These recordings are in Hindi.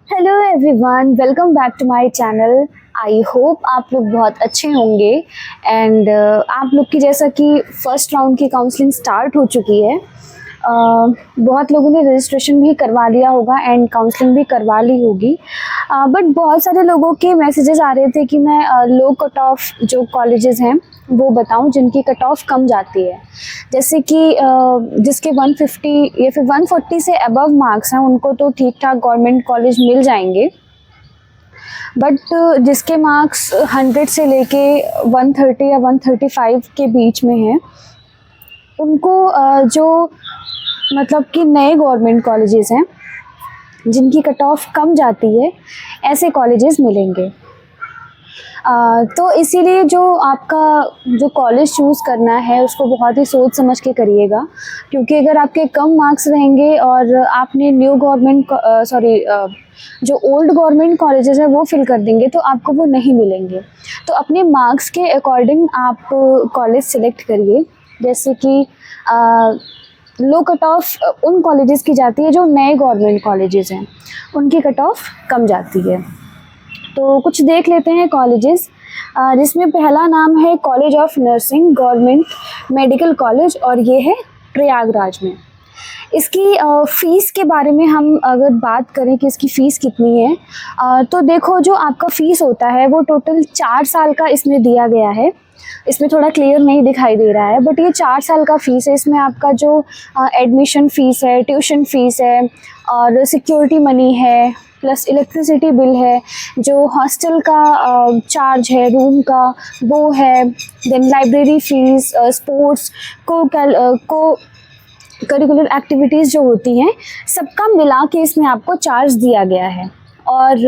Hello everyone, welcome back to my channel. I hope आप लोग बहुत अच्छे होंगे एंड आप लोग की जैसा कि फर्स्ट राउंड की काउंसलिंग स्टार्ट हो चुकी है। बहुत लोगों ने रजिस्ट्रेशन भी करवा लिया होगा एंड काउंसलिंग भी करवा ली होगी। बट बहुत सारे लोगों के मैसेजेस आ रहे थे कि मैं लो कट ऑफ जो कॉलेजेस हैं वो बताऊं जिनकी कट ऑफ कम जाती है। जैसे कि जिसके 150 या फिर 140 से अबव मार्क्स हैं उनको तो ठीक ठाक गवर्नमेंट कॉलेज मिल जाएंगे। बट जिसके मार्क्स 100 से लेके 130 या 135 के बीच में हैं उनको जो मतलब कि नए गवर्नमेंट कॉलेजेस हैं जिनकी कट ऑफ कम जाती है ऐसे कॉलेजेस मिलेंगे। तो इसीलिए जो आपका जो कॉलेज चूज़ करना है उसको बहुत ही सोच समझ के करिएगा, क्योंकि अगर आपके कम मार्क्स रहेंगे और आपने न्यू गवर्नमेंट जो ओल्ड गवर्नमेंट कॉलेजेस है वो फिल कर देंगे तो आपको वो नहीं मिलेंगे। तो अपने मार्क्स के अकॉर्डिंग आप कॉलेज सिलेक्ट करिए। जैसे कि लो कट ऑफ उन कॉलेजेस की जाती है जो नए गवर्नमेंट कॉलेजेस हैं, उनकी कट ऑफ कम जाती है। तो कुछ देख लेते हैं कॉलेजेस, जिसमें पहला नाम है college of nursing government medical college और ये है प्रयागराज में। इसकी फ़ीस के बारे में हम अगर बात करें कि इसकी फ़ीस कितनी है, तो देखो जो आपका फ़ीस होता है वो टोटल 4 साल का इसमें दिया गया है। इसमें थोड़ा क्लियर नहीं दिखाई दे रहा है बट ये 4 साल का फ़ीस है। इसमें आपका जो एडमिशन फ़ीस है, ट्यूशन फ़ीस है और सिक्योरिटी मनी है, प्लस इलेक्ट्रिसिटी बिल है, जो हॉस्टल का चार्ज है रूम का वो है, देन लाइब्रेरी फ़ीस, स्पोर्ट्स को करिकुलर एक्टिविटीज़ जो होती हैं सबका मिला के इसमें आपको चार्ज दिया गया है। और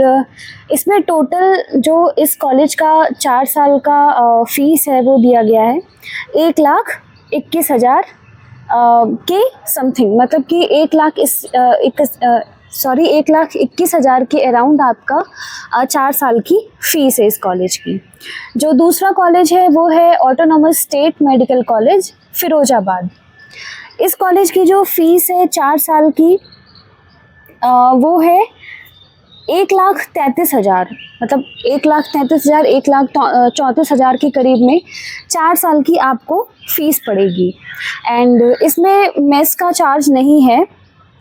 इसमें टोटल जो इस कॉलेज का 4 साल का फ़ीस है वो दिया गया है 1,21,000 के समथिंग, मतलब कि 1,21,000 के अराउंड आपका 4 साल की फ़ीस है इस कॉलेज की। जो दूसरा कॉलेज है वो है autonomous state medical college Firozabad. इस कॉलेज की जो फ़ीस है 4 साल की वो है 1,33,000, मतलब 1,33,000 1,34,000 के करीब में 4 साल की आपको फ़ीस पड़ेगी। एंड इसमें मेस का चार्ज नहीं है,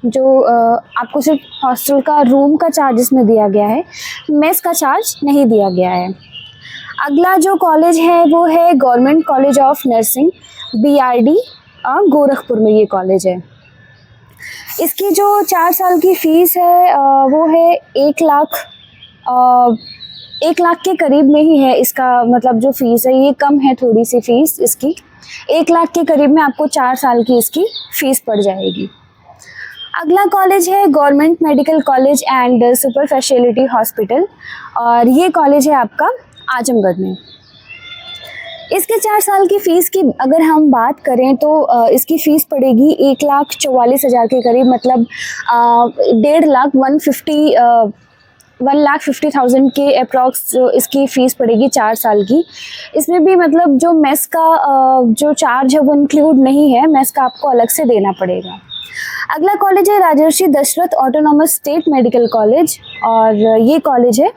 जो आपको सिर्फ हॉस्टल का रूम का चार्ज इसमें दिया गया है, मेस का चार्ज नहीं दिया गया है। अगला जो कॉलेज है वो है government college of nursing BRD Gorakhpur में ये कॉलेज है। इसकी जो 4 साल की फ़ीस है वो है 1 लाख के करीब में ही है। इसका मतलब जो फ़ीस है ये कम है थोड़ी सी फ़ीस इसकी, 1 लाख के करीब में आपको 4 साल की इसकी फ़ीस पड़ जाएगी। अगला कॉलेज है government medical college and super speciality hospital और ये कॉलेज है आपका आजमगढ़ में। इसके 4 साल की फ़ीस की अगर हम बात करें तो इसकी फ़ीस पड़ेगी 1,44,000 के करीब, मतलब 1.5 लाख 1,50,000 के अप्रॉक्स जो इसकी फ़ीस पड़ेगी 4 साल की। इसमें भी मतलब जो मेस का जो चार्ज है वो इंक्लूड नहीं है, मेस का आपको अलग से देना पड़ेगा। अगला कॉलेज है Rajarshi Dashrath autonomous state medical college और ये कॉलेज है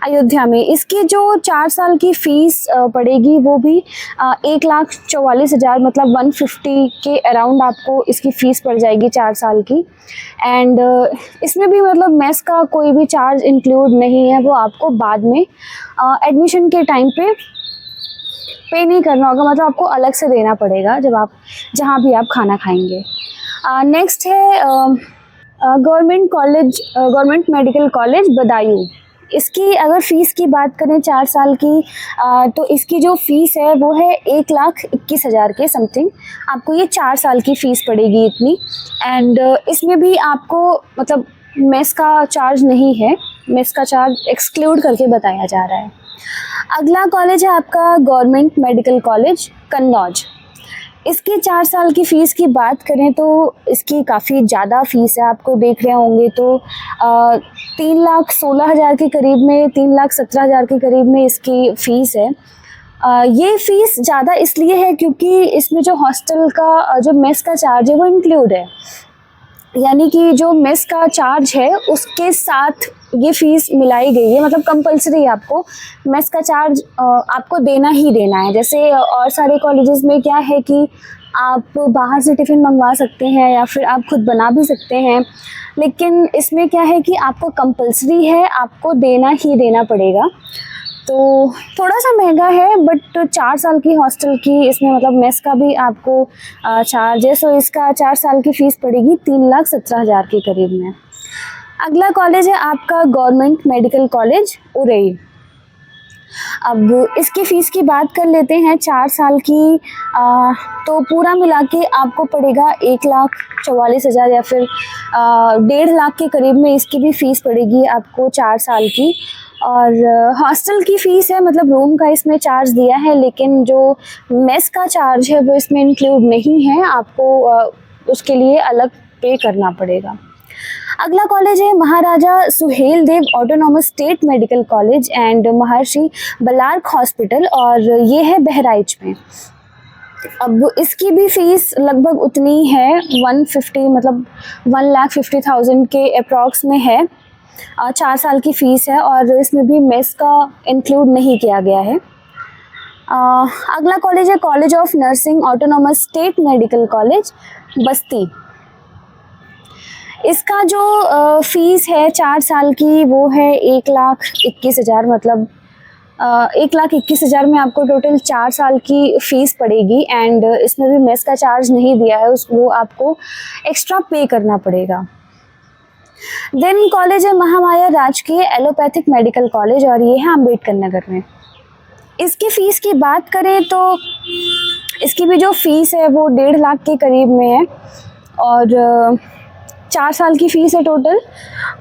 अयोध्या में। इसकी जो 4 साल की फ़ीस पड़ेगी वो भी 1,44,000, मतलब 150 के अराउंड आपको इसकी फ़ीस पड़ जाएगी 4 साल की। एंड इसमें भी मतलब मेस का कोई भी चार्ज इंक्लूड नहीं है, वो आपको बाद में एडमिशन के टाइम पे नहीं करना होगा, मतलब आपको अलग से देना पड़ेगा जब आप जहाँ भी आप खाना खाएंगे। नेक्स्ट है गवर्नमेंट मेडिकल कॉलेज बदायूं। इसकी अगर फ़ीस की बात करें 4 साल की तो इसकी जो फ़ीस है वो है 1,21,000 के समथिंग, आपको ये 4 साल की फ़ीस पड़ेगी इतनी। एंड इसमें भी आपको मतलब मेस का चार्ज नहीं है, मेस का चार्ज एक्सक्लूड करके बताया जा रहा है। अगला कॉलेज है आपका गवर्नमेंट मेडिकल कॉलेज कन्नौज। इसकी 4 साल की फ़ीस की बात करें तो इसकी काफ़ी ज़्यादा फ़ीस है, आपको देख रहे होंगे तो 3,16,000 के करीब में, 3,17,000 के करीब में इसकी फ़ीस है। ये फ़ीस ज़्यादा इसलिए है क्योंकि इसमें जो हॉस्टल का जो मेस का चार्ज है वो इंक्लूड है। यानी कि जो मेस का चार्ज है उसके साथ ये फ़ीस मिलाई गई है, मतलब कंपलसरी आपको मेस का चार्ज आपको देना ही देना है। जैसे और सारे कॉलेजेस में क्या है कि आप बाहर से टिफ़िन मंगवा सकते हैं या फिर आप खुद बना भी सकते हैं, लेकिन इसमें क्या है कि आपको कंपलसरी है, आपको देना ही देना पड़ेगा। तो थोड़ा सा महंगा है, बट 4 साल की हॉस्टल की इसमें मतलब मेस का भी आपको चार्ज है। सो इसका 4 साल की फ़ीस पड़ेगी 3,17,000 के करीब में। अगला कॉलेज है आपका गवर्नमेंट मेडिकल कॉलेज उरई। अब इसकी फ़ीस की बात कर लेते हैं 4 साल की। तो पूरा मिला के आपको पड़ेगा 1,44,000 या फिर 1.5 लाख के करीब में इसकी भी फ़ीस पड़ेगी आपको 4 साल की। और हॉस्टल की फ़ीस है, मतलब रूम का इसमें चार्ज दिया है, लेकिन जो मेस का चार्ज है वो इसमें इंक्लूड नहीं है, आपको उसके लिए अलग पे करना पड़ेगा। अगला कॉलेज है Maharaja Suhel Dev autonomous state medical college and Maharshi Balark hospital, और ये है बहराइच में। अब इसकी भी फ़ीस लगभग उतनी है 150, मतलब 1,50,000 के अप्रॉक्स में है। 4 साल की फ़ीस है और इसमें भी मेस का इंक्लूड नहीं किया गया है। अगला कॉलेज है college of nursing autonomous state medical college बस्ती। इसका जो फ़ीस है 4 साल की वो है 1,21,000, मतलब 1,21,000 में आपको टोटल 4 साल की फ़ीस पड़ेगी। एंड इसमें भी मेस का चार्ज नहीं दिया है, वो आपको एक्स्ट्रा पे करना पड़ेगा। देन कॉलेज है महामाया राजकीय एलोपैथिक मेडिकल कॉलेज, और ये है अम्बेडकर नगर में। इसकी फ़ीस की बात करें तो इसकी भी जो फ़ीस है वो 1.5 लाख के करीब में है, और 4 साल की फ़ीस है टोटल,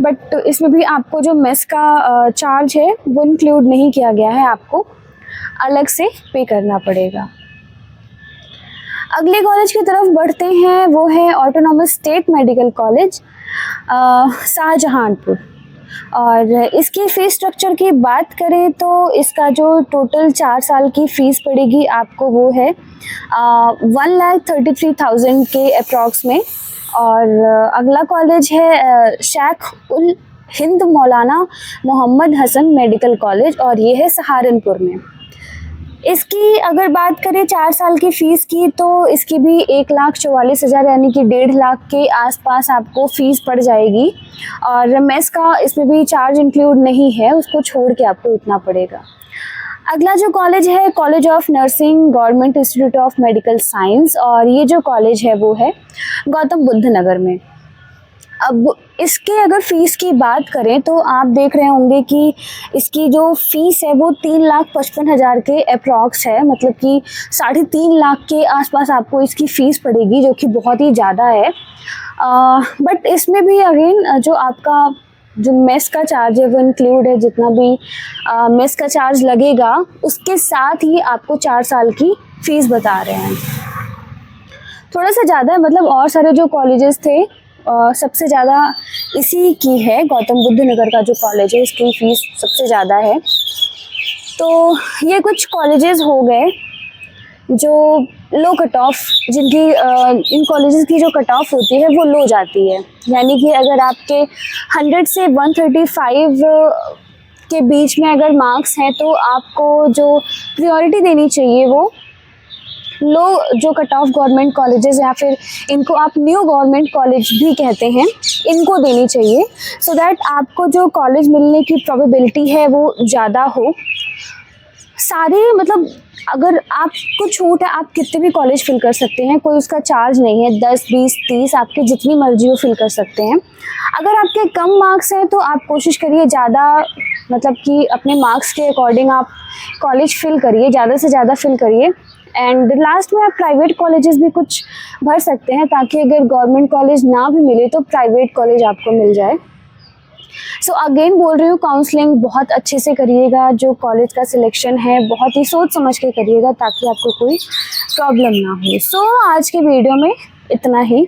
बट इसमें भी आपको जो मेस का चार्ज है वो इंक्लूड नहीं किया गया है, आपको अलग से पे करना पड़ेगा। अगले कॉलेज की तरफ बढ़ते हैं, वो है autonomous state medical college Shahjahanpur. और इसकी फ़ीस स्ट्रक्चर की बात करें तो इसका जो टोटल 4 साल की फ़ीस पड़ेगी आपको वो है 1,33,000 के अप्रॉक्स में। और अगला कॉलेज है शेख उल हिंद मौलाना मोहम्मद हसन मेडिकल कॉलेज, और ये है सहारनपुर में। इसकी अगर बात करें 4 साल की फ़ीस की तो इसकी भी 1,44,000 यानी कि 1.5 लाख के आसपास आपको फ़ीस पड़ जाएगी, और मेस का इसमें भी चार्ज इंक्लूड नहीं है, उसको छोड़ के आपको इतना पड़ेगा। अगला जो कॉलेज है college of nursing government institute of medical science, और ये जो कॉलेज है वो है गौतम बुद्ध नगर में। अब इसके अगर फ़ीस की बात करें तो आप देख रहे होंगे कि इसकी जो फ़ीस है वो 3,55,000 के अप्रॉक्स है, मतलब कि 3.5 लाख के आसपास आपको इसकी फ़ीस पड़ेगी, जो कि बहुत ही ज़्यादा है। बट इसमें भी अगेन जो आपका जो मेस का चार्ज है वो इंक्लूड है, जितना भी मेस का चार्ज लगेगा उसके साथ ही आपको 4 साल की फ़ीस बता रहे हैं। थोड़ा सा ज़्यादा है, मतलब और सारे जो कॉलेजेस थे सबसे ज़्यादा इसी की है, गौतम बुद्ध नगर का जो कॉलेज है इसकी फ़ीस सबसे ज़्यादा है। तो ये कुछ कॉलेजेस हो गए जो लो कट ऑफ, जिनकी इन कॉलेजेस की जो कट ऑफ होती है वो लो जाती है, यानी कि अगर आपके 100 से 135 के बीच में अगर मार्क्स हैं तो आपको जो प्रायोरिटी देनी चाहिए वो लो जो कट ऑफ गवर्नमेंट कॉलेजेस, या फिर इनको आप न्यू गवर्नमेंट कॉलेज भी कहते हैं, इनको देनी चाहिए, सो दैट आपको जो कॉलेज मिलने की प्रोबेबिलिटी है वो ज़्यादा हो। सारे मतलब अगर आपको छूट है आप कितने भी कॉलेज फिल कर सकते हैं, कोई उसका चार्ज नहीं है, 10, 20, 30 आपके जितनी मर्जी हो फिल कर सकते हैं। अगर आपके कम मार्क्स हैं तो आप कोशिश करिए ज़्यादा, मतलब कि अपने मार्क्स के अकॉर्डिंग आप कॉलेज फिल करिए, ज़्यादा से ज़्यादा फिल करिए। एंड लास्ट में आप प्राइवेट कॉलेजेस भी कुछ भर सकते हैं, ताकि अगर गवर्नमेंट कॉलेज ना भी मिले तो प्राइवेट कॉलेज आपको मिल जाए। सो अगेन बोल रही हूँ, काउंसलिंग बहुत अच्छे से करिएगा, जो कॉलेज का सिलेक्शन है बहुत ही सोच समझ के करिएगा, ताकि आपको कोई प्रॉब्लम ना हो। सो आज के वीडियो में इतना ही।